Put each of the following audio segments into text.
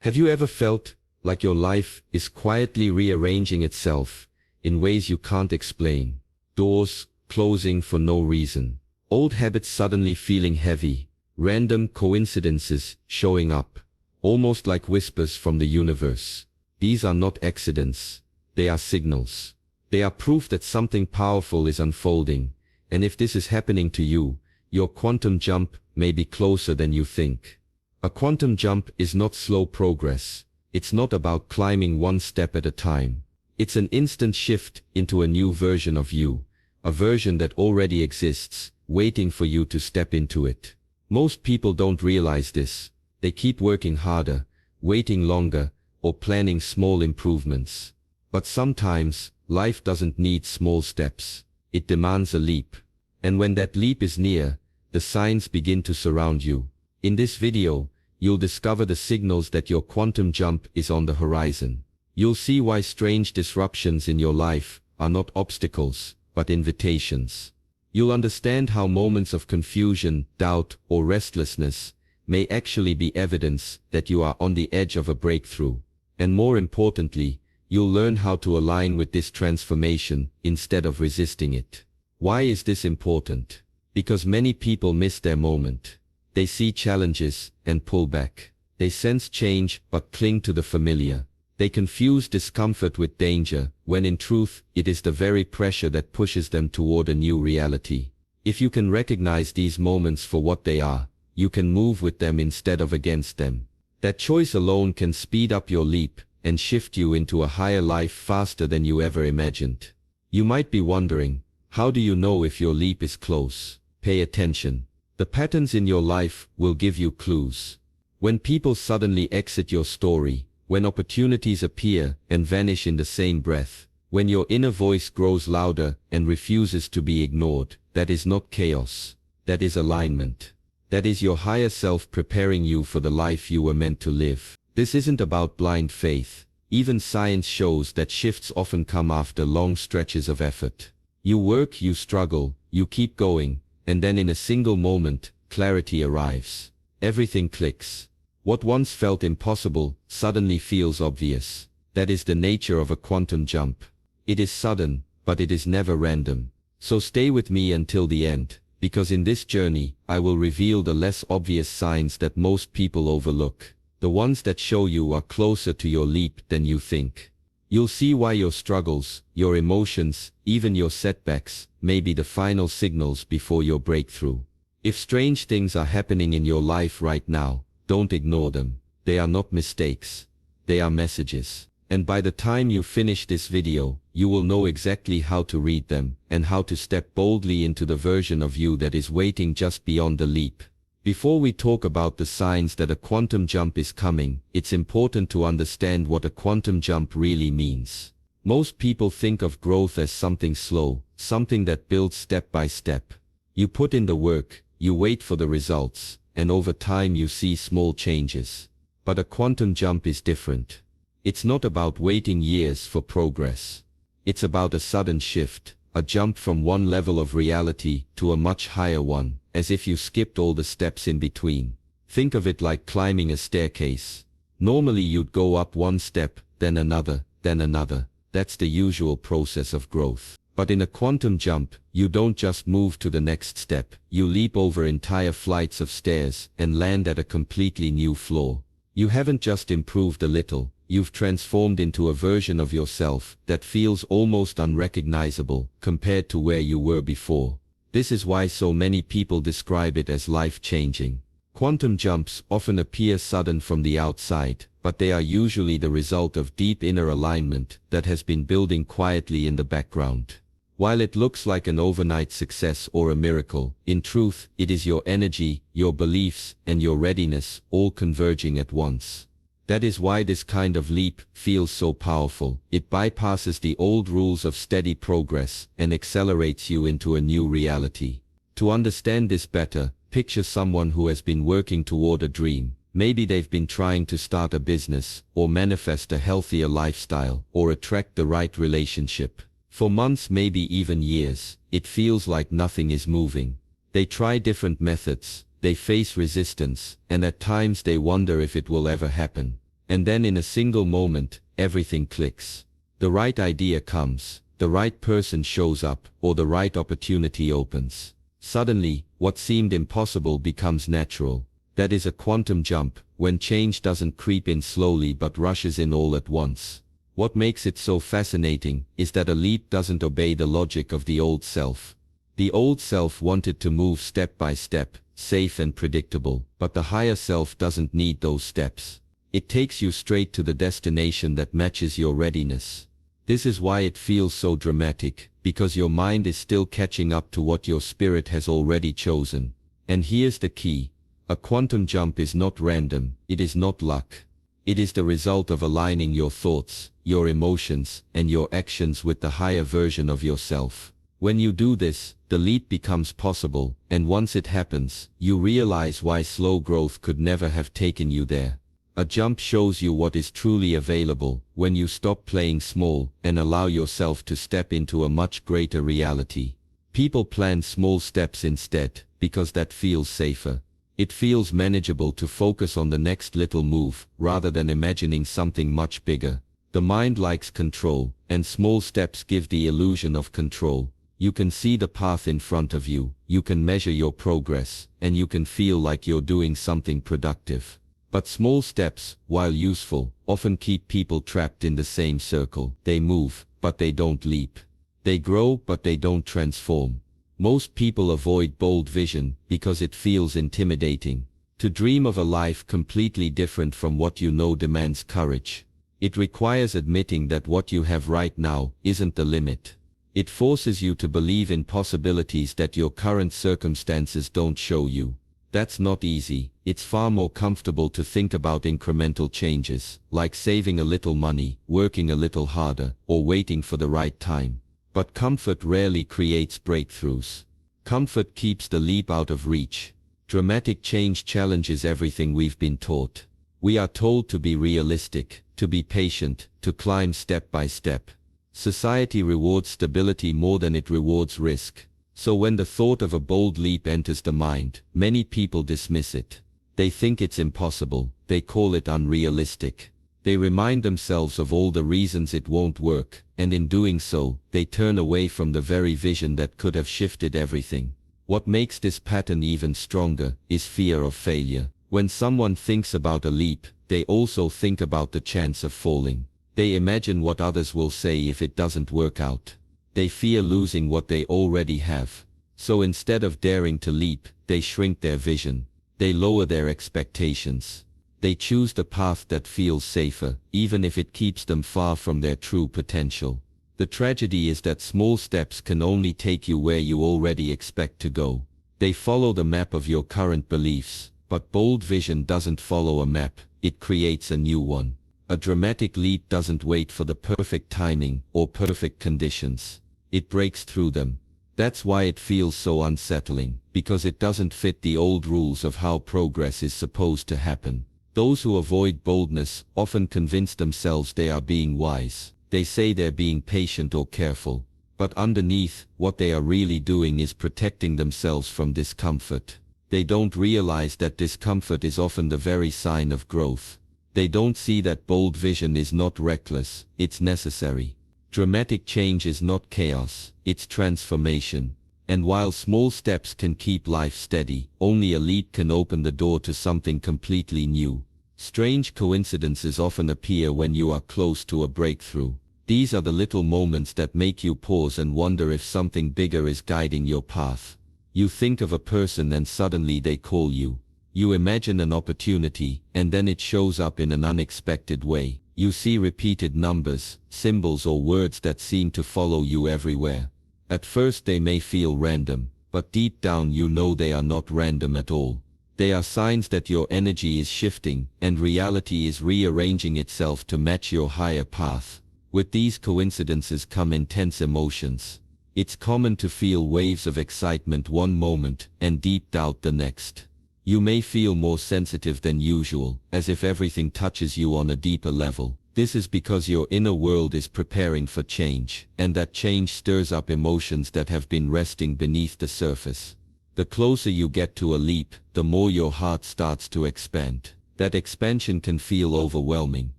Have you ever felt like your life is quietly rearranging itself in ways you can't explain? Doors closing for no reason. Old habits suddenly feeling heavy. Random coincidences showing up. Almost like whispers from the universe. These are not accidents. They are signals. They are proof that something powerful is unfolding. And if this is happening to you, your quantum jump may be closer than you think. A quantum jump is not slow progress. It's not about climbing one step at a time. It's an instant shift into a new version of you. A version that already exists, waiting for you to step into it. Most people don't realize this. They keep working harder, waiting longer, or planning small improvements. But sometimes, life doesn't need small steps. It demands a leap. And when that leap is near, the signs begin to surround you. In this video, you'll discover the signals that your quantum jump is on the horizon. You'll see why strange disruptions in your life are not obstacles, but invitations. You'll understand how moments of confusion, doubt, or restlessness may actually be evidence that you are on the edge of a breakthrough. And more importantly, you'll learn how to align with this transformation instead of resisting it. Why is this important? Because many people miss their moment. They see challenges and pull back. They sense change but cling to the familiar. They confuse discomfort with danger, when in truth, it is the very pressure that pushes them toward a new reality. If you can recognize these moments for what they are, you can move with them instead of against them. That choice alone can speed up your leap and shift you into a higher life faster than you ever imagined. You might be wondering, how do you know if your leap is close? Pay attention. The patterns in your life will give you clues. When people suddenly exit your story, when opportunities appear and vanish in the same breath, when your inner voice grows louder and refuses to be ignored, that is not chaos. That is alignment. That is your higher self preparing you for the life you were meant to live. This isn't about blind faith. Even science shows that shifts often come after long stretches of effort. You work, you struggle, you keep going, and then in a single moment, clarity arrives. Everything clicks. What once felt impossible suddenly feels obvious. That is the nature of a quantum jump. It is sudden, but it is never random. So stay with me until the end, because in this journey, I will reveal the less obvious signs that most people overlook. The ones that show you are closer to your leap than you think. You'll see why your struggles, your emotions, even your setbacks, may be the final signals before your breakthrough. If strange things are happening in your life right now, don't ignore them. They are not mistakes. They are messages. And by the time you finish this video, you will know exactly how to read them, and how to step boldly into the version of you that is waiting just beyond the leap. Before we talk about the signs that a quantum jump is coming, it's important to understand what a quantum jump really means. Most people think of growth as something slow, something that builds step by step. You put in the work, you wait for the results, and over time you see small changes. But a quantum jump is different. It's not about waiting years for progress. It's about a sudden shift, a jump from one level of reality to a much higher one, as if you skipped all the steps in between. Think of it like climbing a staircase. Normally you'd go up one step, then another, then another. That's the usual process of growth. But in a quantum jump, you don't just move to the next step, you leap over entire flights of stairs and land at a completely new floor. You haven't just improved a little, you've transformed into a version of yourself that feels almost unrecognizable compared to where you were before. This is why so many people describe it as life-changing. Quantum jumps often appear sudden from the outside, but they are usually the result of deep inner alignment that has been building quietly in the background. While it looks like an overnight success or a miracle, in truth, it is your energy, your beliefs, and your readiness all converging at once. That is why this kind of leap feels so powerful. It bypasses the old rules of steady progress and accelerates you into a new reality. To understand this better, picture someone who has been working toward a dream. Maybe they've been trying to start a business, or manifest a healthier lifestyle, or attract the right relationship. For months, maybe even years, it feels like nothing is moving. They try different methods, they face resistance, and at times they wonder if it will ever happen. And then in a single moment, everything clicks. The right idea comes, the right person shows up, or the right opportunity opens. Suddenly, what seemed impossible becomes natural. That is a quantum jump, when change doesn't creep in slowly but rushes in all at once. What makes it so fascinating is that a leap doesn't obey the logic of the old self. The old self wanted to move step by step, safe and predictable, but the higher self doesn't need those steps. It takes you straight to the destination that matches your readiness. This is why it feels so dramatic, because your mind is still catching up to what your spirit has already chosen. And here's the key. A quantum jump is not random, it is not luck. It is the result of aligning your thoughts, your emotions, and your actions with the higher version of yourself. When you do this, the leap becomes possible, and once it happens, you realize why slow growth could never have taken you there. A jump shows you what is truly available, when you stop playing small, and allow yourself to step into a much greater reality. People plan small steps instead, because that feels safer. It feels manageable to focus on the next little move, rather than imagining something much bigger. The mind likes control, and small steps give the illusion of control. You can see the path in front of you, you can measure your progress, and you can feel like you're doing something productive. But small steps, while useful, often keep people trapped in the same circle. They move, but they don't leap. They grow, but they don't transform. Most people avoid bold vision because it feels intimidating. To dream of a life completely different from what you know demands courage. It requires admitting that what you have right now isn't the limit. It forces you to believe in possibilities that your current circumstances don't show you. That's not easy. It's far more comfortable to think about incremental changes, like saving a little money, working a little harder, or waiting for the right time. But comfort rarely creates breakthroughs. Comfort keeps the leap out of reach. Dramatic change challenges everything we've been taught. We are told to be realistic, to be patient, to climb step by step. Society rewards stability more than it rewards risk. So when the thought of a bold leap enters the mind, many people dismiss it. They think it's impossible, they call it unrealistic. They remind themselves of all the reasons it won't work, and in doing so, they turn away from the very vision that could have shifted everything. What makes this pattern even stronger is fear of failure. When someone thinks about a leap, they also think about the chance of falling. They imagine what others will say if it doesn't work out. They fear losing what they already have. So instead of daring to leap, they shrink their vision. They lower their expectations. They choose the path that feels safer, even if it keeps them far from their true potential. The tragedy is that small steps can only take you where you already expect to go. They follow the map of your current beliefs, but bold vision doesn't follow a map, it creates a new one. A dramatic leap doesn't wait for the perfect timing or perfect conditions. It breaks through them. That's why it feels so unsettling, because it doesn't fit the old rules of how progress is supposed to happen. Those who avoid boldness often convince themselves they are being wise. They say they're being patient or careful. But underneath, what they are really doing is protecting themselves from discomfort. They don't realize that discomfort is often the very sign of growth. They don't see that bold vision is not reckless, it's necessary. Dramatic change is not chaos, it's transformation. And while small steps can keep life steady, only a leap can open the door to something completely new. Strange coincidences often appear when you are close to a breakthrough. These are the little moments that make you pause and wonder if something bigger is guiding your path. You think of a person and suddenly they call you. You imagine an opportunity, and then it shows up in an unexpected way. You see repeated numbers, symbols or words that seem to follow you everywhere. At first they may feel random, but deep down you know they are not random at all. They are signs that your energy is shifting, and reality is rearranging itself to match your higher path. With these coincidences come intense emotions. It's common to feel waves of excitement one moment, and deep doubt the next. You may feel more sensitive than usual, as if everything touches you on a deeper level. This is because your inner world is preparing for change, and that change stirs up emotions that have been resting beneath the surface. The closer you get to a leap, the more your heart starts to expand. That expansion can feel overwhelming,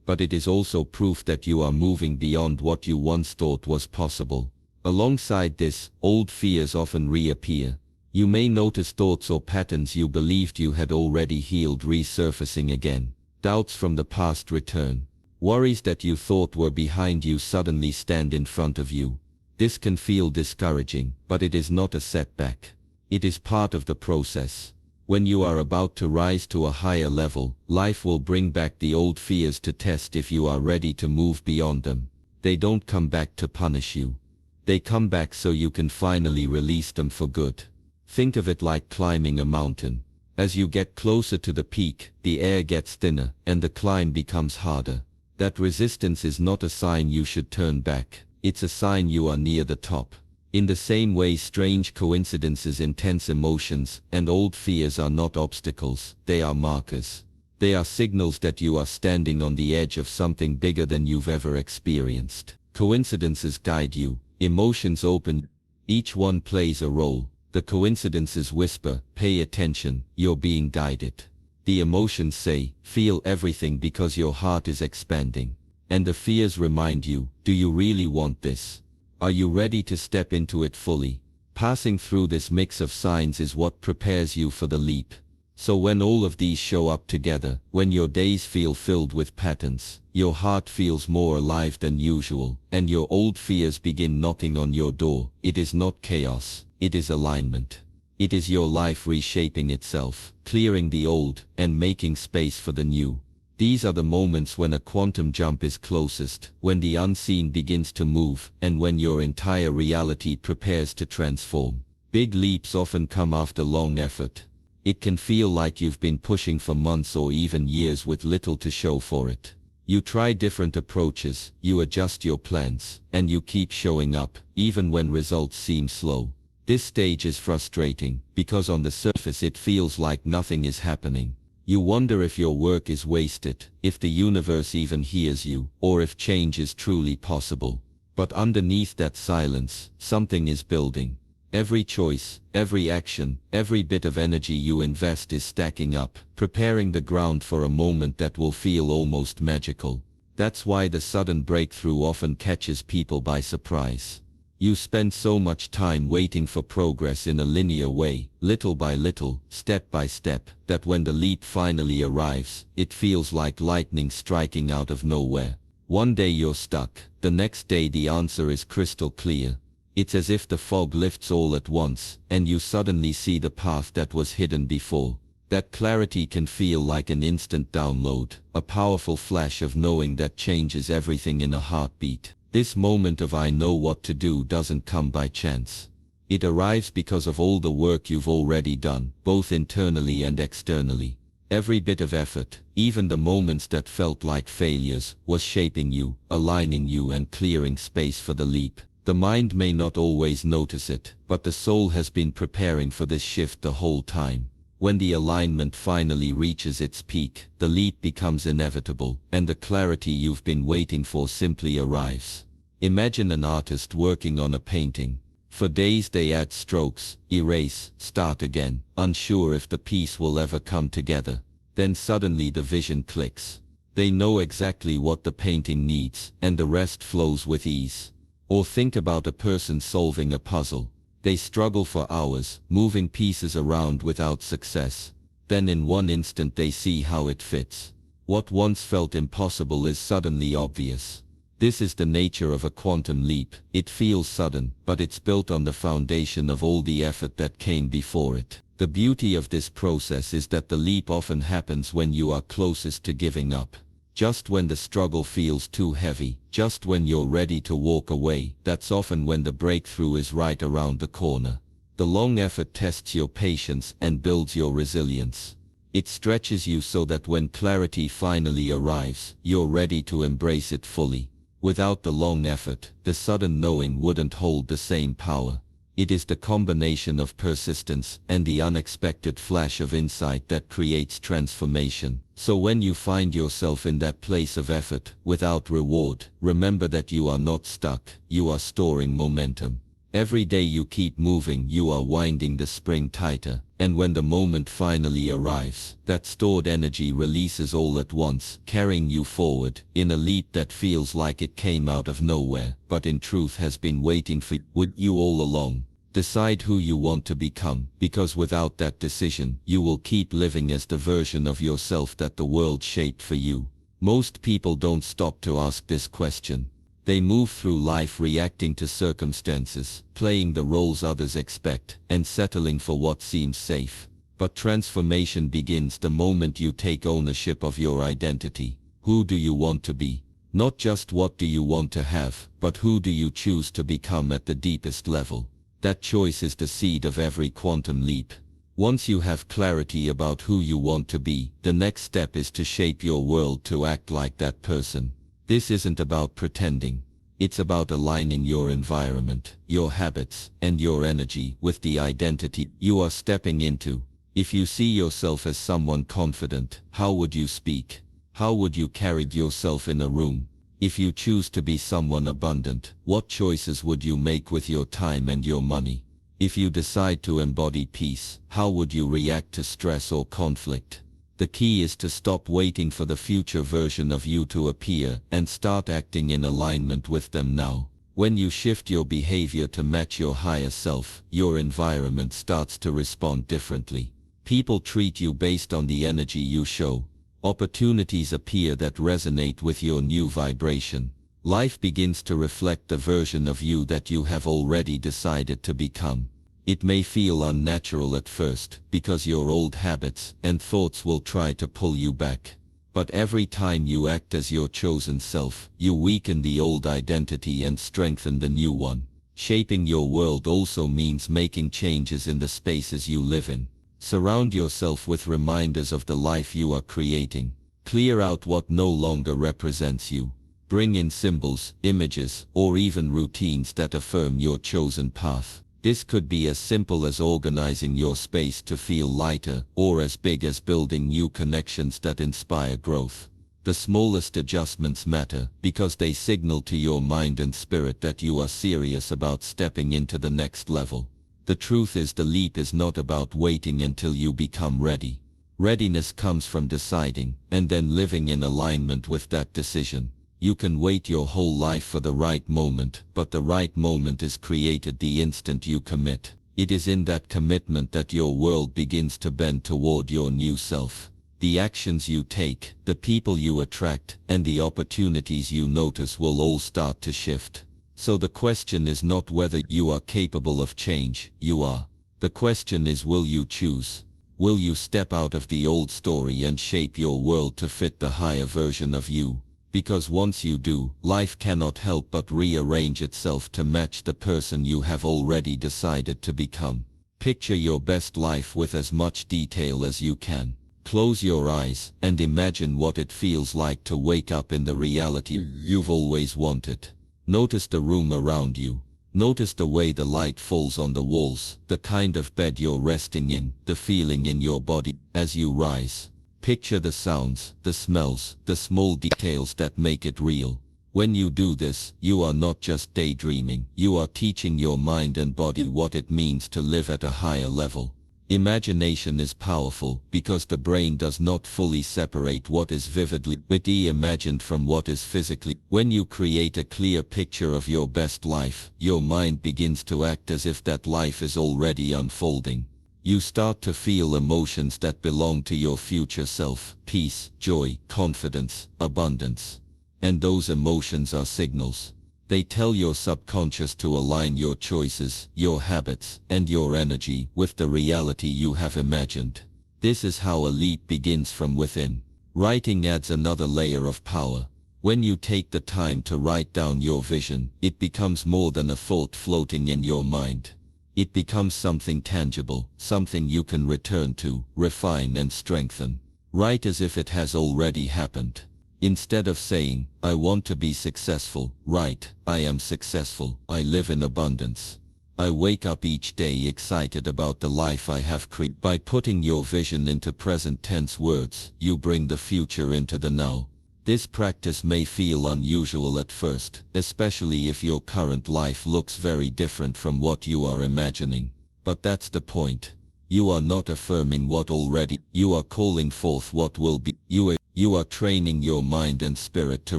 but it is also proof that you are moving beyond what you once thought was possible. Alongside this, old fears often reappear. You may notice thoughts or patterns you believed you had already healed resurfacing again. Doubts from the past return. Worries that you thought were behind you suddenly stand in front of you. This can feel discouraging, but it is not a setback. It is part of the process. When you are about to rise to a higher level, life will bring back the old fears to test if you are ready to move beyond them. They don't come back to punish you. They come back so you can finally release them for good. Think of it like climbing a mountain. As you get closer to the peak, the air gets thinner, and the climb becomes harder. That resistance is not a sign you should turn back. It's a sign you are near the top. In the same way, strange coincidences, intense emotions, and old fears are not obstacles, they are markers. They are signals that you are standing on the edge of something bigger than you've ever experienced. Coincidences guide you, emotions open, each one plays a role. The coincidences whisper, pay attention, you're being guided. The emotions say, feel everything because your heart is expanding. And the fears remind you, do you really want this? Are you ready to step into it fully? Passing through this mix of signs is what prepares you for the leap. So when all of these show up together, when your days feel filled with patterns, your heart feels more alive than usual, and your old fears begin knocking on your door, it is not chaos, it is alignment. It is your life reshaping itself, clearing the old, and making space for the new. These are the moments when a quantum jump is closest, when the unseen begins to move, and when your entire reality prepares to transform. Big leaps often come after long effort. It can feel like you've been pushing for months or even years with little to show for it. You try different approaches, you adjust your plans, and you keep showing up, even when results seem slow. This stage is frustrating, because on the surface it feels like nothing is happening. You wonder if your work is wasted, if the universe even hears you, or if change is truly possible. But underneath that silence, something is building. Every choice, every action, every bit of energy you invest is stacking up, preparing the ground for a moment that will feel almost magical. That's why the sudden breakthrough often catches people by surprise. You spend so much time waiting for progress in a linear way, little by little, step by step, that when the leap finally arrives, it feels like lightning striking out of nowhere. One day you're stuck, the next day the answer is crystal clear. It's as if the fog lifts all at once, and you suddenly see the path that was hidden before. That clarity can feel like an instant download, a powerful flash of knowing that changes everything in a heartbeat. This moment of I know what to do doesn't come by chance. It arrives because of all the work you've already done, both internally and externally. Every bit of effort, even the moments that felt like failures, was shaping you, aligning you and clearing space for the leap. The mind may not always notice it, but the soul has been preparing for this shift the whole time. When the alignment finally reaches its peak, the leap becomes inevitable, and the clarity you've been waiting for simply arrives. Imagine an artist working on a painting. For days they add strokes, erase, start again, unsure if the piece will ever come together. Then suddenly the vision clicks. They know exactly what the painting needs, and the rest flows with ease. Or think about a person solving a puzzle. They struggle for hours, moving pieces around without success. Then in one instant they see how it fits. What once felt impossible is suddenly obvious. This is the nature of a quantum leap. It feels sudden, but it's built on the foundation of all the effort that came before it. The beauty of this process is that the leap often happens when you are closest to giving up. Just when the struggle feels too heavy, just when you're ready to walk away, that's often when the breakthrough is right around the corner. The long effort tests your patience and builds your resilience. It stretches you so that when clarity finally arrives, you're ready to embrace it fully. Without the long effort, the sudden knowing wouldn't hold the same power. It is the combination of persistence and the unexpected flash of insight that creates transformation. So when you find yourself in that place of effort, without reward, remember that you are not stuck, you are storing momentum. Every day you keep moving, you are winding the spring tighter, and when the moment finally arrives, that stored energy releases all at once, carrying you forward, in a leap that feels like it came out of nowhere, but in truth has been waiting for you all along. Decide who you want to become, because without that decision, you will keep living as the version of yourself that the world shaped for you. Most people don't stop to ask this question. They move through life reacting to circumstances, playing the roles others expect, and settling for what seems safe. But transformation begins the moment you take ownership of your identity. Who do you want to be? Not just what do you want to have, but who do you choose to become at the deepest level? That choice is the seed of every quantum leap. Once you have clarity about who you want to be, the next step is to shape your world to act like that person. This isn't about pretending. It's about aligning your environment, your habits, and your energy with the identity you are stepping into. If you see yourself as someone confident, how would you speak? How would you carry yourself in a room? If you choose to be someone abundant, what choices would you make with your time and your money? If you decide to embody peace, how would you react to stress or conflict? The key is to stop waiting for the future version of you to appear and start acting in alignment with them now. When you shift your behavior to match your higher self, your environment starts to respond differently. People treat you based on the energy you show. Opportunities appear that resonate with your new vibration. Life begins to reflect the version of you that you have already decided to become. It may feel unnatural at first, because your old habits and thoughts will try to pull you back. But every time you act as your chosen self, you weaken the old identity and strengthen the new one. Shaping your world also means making changes in the spaces you live in. Surround yourself with reminders of the life you are creating. Clear out what no longer represents you. Bring in symbols, images, or even routines that affirm your chosen path. This could be as simple as organizing your space to feel lighter, or as big as building new connections that inspire growth. The smallest adjustments matter, because they signal to your mind and spirit that you are serious about stepping into the next level. The truth is, the leap is not about waiting until you become ready. Readiness comes from deciding, and then living in alignment with that decision. You can wait your whole life for the right moment, but the right moment is created the instant you commit. It is in that commitment that your world begins to bend toward your new self. The actions you take, the people you attract, and the opportunities you notice will all start to shift. So the question is not whether you are capable of change, you are. The question is, will you choose? Will you step out of the old story and shape your world to fit the higher version of you? Because once you do, life cannot help but rearrange itself to match the person you have already decided to become. Picture your best life with as much detail as you can. Close your eyes and imagine what it feels like to wake up in the reality you've always wanted. Notice the room around you. Notice the way the light falls on the walls, the kind of bed you're resting in, the feeling in your body as you rise. Picture the sounds, the smells, the small details that make it real. When you do this, you are not just daydreaming, you are teaching your mind and body what it means to live at a higher level. Imagination is powerful, because the brain does not fully separate what is vividly imagined from what is physically. When you create a clear picture of your best life, your mind begins to act as if that life is already unfolding. You start to feel emotions that belong to your future self: peace, joy, confidence, abundance. And those emotions are signals. They tell your subconscious to align your choices, your habits, and your energy with the reality you have imagined. This is how a leap begins from within. Writing adds another layer of power. When you take the time to write down your vision, it becomes more than a thought floating in your mind. It becomes something tangible, something you can return to, refine and strengthen. Write as if it has already happened. Instead of saying, "I want to be successful," write, "I am successful, I live in abundance. I wake up each day excited about the life I have created." By putting your vision into present tense words, you bring the future into the now. This practice may feel unusual at first, especially if your current life looks very different from what you are imagining. But that's the point. You are not affirming what already, you are calling forth what will be. You are training your mind and spirit to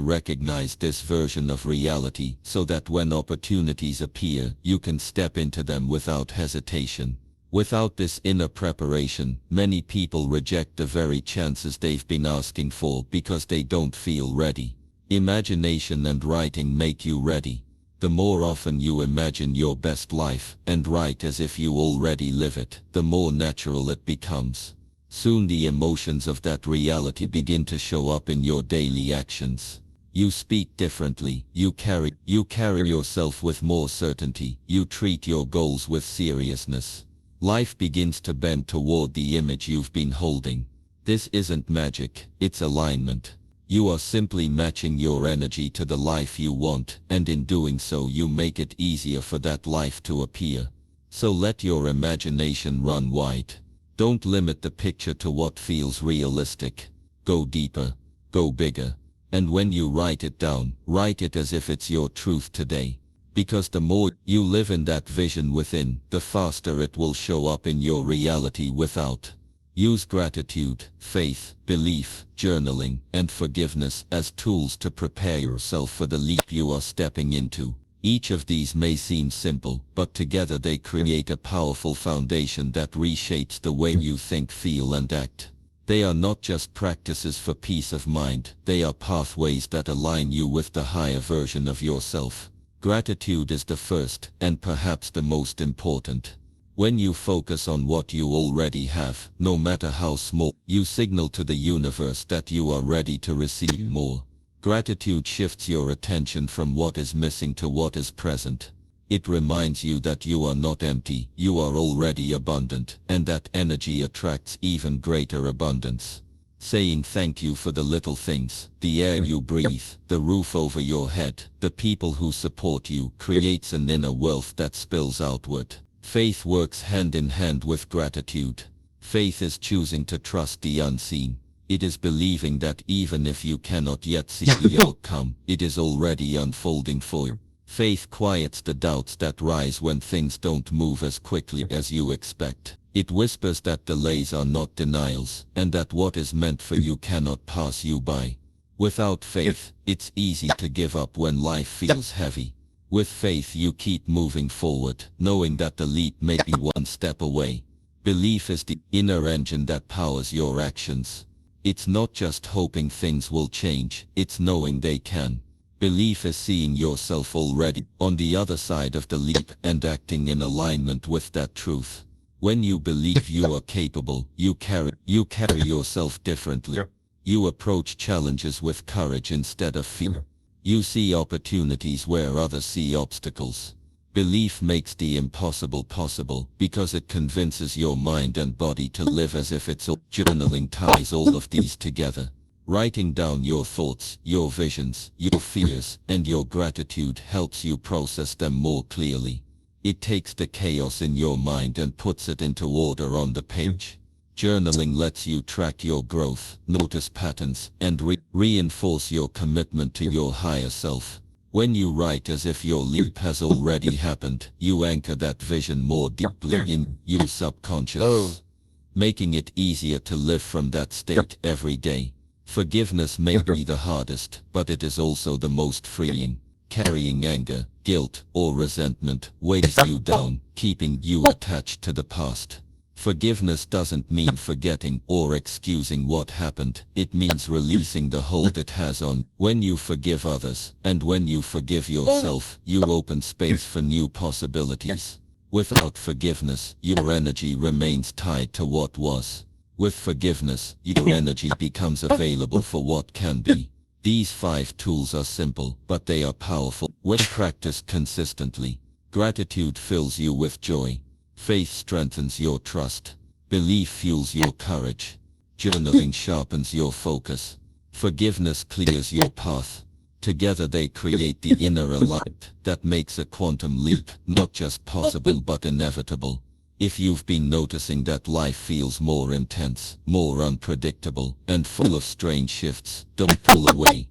recognize this version of reality so that when opportunities appear, you can step into them without hesitation. Without this inner preparation, many people reject the very chances they've been asking for because they don't feel ready. Imagination and writing make you ready. The more often you imagine your best life and write as if you already live it, the more natural it becomes. Soon the emotions of that reality begin to show up in your daily actions. You speak differently, you carry yourself with more certainty, you treat your goals with seriousness. Life begins to bend toward the image you've been holding. This isn't magic, it's alignment. You are simply matching your energy to the life you want, and in doing so you make it easier for that life to appear. So let your imagination run wide. Don't limit the picture to what feels realistic. Go deeper, go bigger. And when you write it down, write it as if it's your truth today. Because the more you live in that vision within, the faster it will show up in your reality without. Use gratitude, faith, belief, journaling, and forgiveness as tools to prepare yourself for the leap you are stepping into. Each of these may seem simple, but together they create a powerful foundation that reshapes the way you think, feel, and act. They are not just practices for peace of mind, they are pathways that align you with the higher version of yourself. Gratitude is the first, and perhaps the most important. When you focus on what you already have, no matter how small, you signal to the universe that you are ready to receive more. Gratitude shifts your attention from what is missing to what is present. It reminds you that you are not empty, you are already abundant, and that energy attracts even greater abundance. Saying thank you for the little things, the air you breathe, the roof over your head, the people who support you, creates an inner wealth that spills outward. Faith works hand in hand with gratitude. Faith is choosing to trust the unseen. It is believing that even if you cannot yet see the outcome, it is already unfolding for you. Faith quiets the doubts that rise when things don't move as quickly as you expect. It whispers that delays are not denials, and that what is meant for you cannot pass you by. Without faith, it's easy to give up when life feels heavy. With faith you keep moving forward, knowing that the leap may be one step away. Belief is the inner engine that powers your actions. It's not just hoping things will change, it's knowing they can. Belief is seeing yourself already on the other side of the leap and acting in alignment with that truth. When you believe you are capable, you carry yourself differently. You approach challenges with courage instead of fear. You see opportunities where others see obstacles. Belief makes the impossible possible because it convinces your mind and body to live as if it's all. Journaling ties all of these together. Writing down your thoughts, your visions, your fears, and your gratitude helps you process them more clearly. It takes the chaos in your mind and puts it into order on the page. Journaling lets you track your growth, notice patterns, and reinforce your commitment to your higher self. When you write as if your leap has already happened, you anchor that vision more deeply in your subconscious, making it easier to live from that state every day. Forgiveness may be the hardest, but it is also the most freeing. Carrying anger, guilt, or resentment weighs you down, keeping you attached to the past. Forgiveness doesn't mean forgetting or excusing what happened. It means releasing the hold it has on. When you forgive others, and when you forgive yourself, you open space for new possibilities. Without forgiveness, your energy remains tied to what was. With forgiveness, your energy becomes available for what can be. These 5 tools are simple, but they are powerful when practiced consistently. Gratitude fills you with joy. Faith strengthens your trust. Belief fuels your courage. Journaling sharpens your focus. Forgiveness clears your path. Together they create the inner alignment that makes a quantum leap not just possible but inevitable. If you've been noticing that life feels more intense, more unpredictable, and full of strange shifts, don't pull away.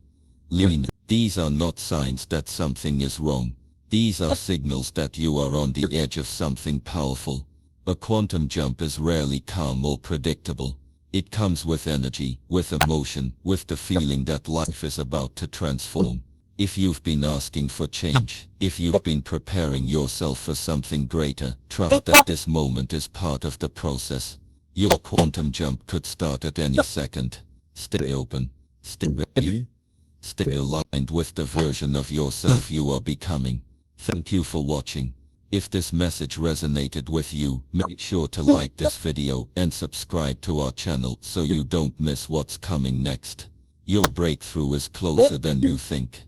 Lean. These are not signs that something is wrong. These are signals that you are on the edge of something powerful. A quantum jump is rarely calm or predictable. It comes with energy, with emotion, with the feeling that life is about to transform. If you've been asking for change, if you've been preparing yourself for something greater, trust that this moment is part of the process. Your quantum jump could start at any second. Stay open. Stay ready. Stay aligned with the version of yourself you are becoming. Thank you for watching. If this message resonated with you, make sure to like this video and subscribe to our channel so you don't miss what's coming next. Your breakthrough is closer than you think.